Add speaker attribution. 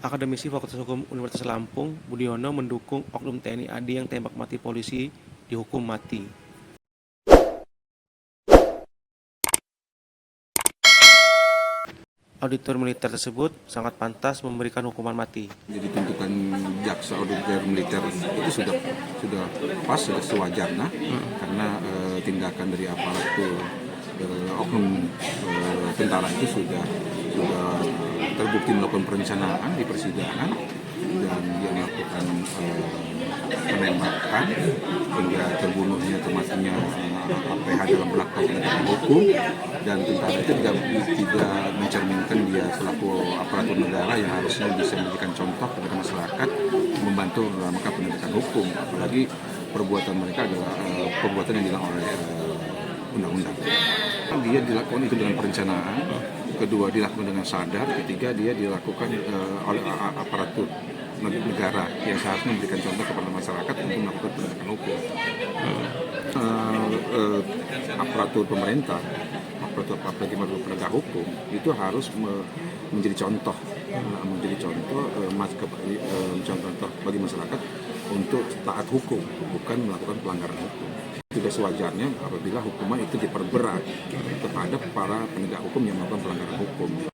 Speaker 1: Akademisi Fakultas Hukum Universitas Lampung, Budiono mendukung oknum TNI AD yang tembak mati polisi dihukum mati. Auditor militer tersebut sangat pantas memberikan hukuman mati.
Speaker 2: Jadi tuntutan jaksa auditor militer itu sudah pas, sudah sewajarnya karena tindakan dari aparatur oknum tentara itu sudah terbukti melakukan perencanaan di persidangan dan dia melakukan penembakan hingga terbunuhnya atau matinya APH dalam melakukan penegakan hukum, dan tentara itu tidak mencerminkan dia selaku aparatur negara yang harusnya bisa memberikan contoh kepada masyarakat membantu dalam penegakan hukum, apalagi perbuatan mereka adalah perbuatan yang dilakukan oleh undang-undang. Dia dilakukan itu dengan perencanaan, kedua dilakukan dengan sadar, ketiga dia dilakukan oleh aparatur negara yang seharusnya memberikan contoh kepada masyarakat untuk melakukan penegakan hukum. Aparatur pemerintah, aparatur penegak hukum itu harus menjadi contoh bagi masyarakat untuk taat hukum, bukan melakukan pelanggaran hukum. Tidak sewajarnya apabila hukuman itu diperberat terhadap para penegak hukum yang melakukan pelanggaran hukum.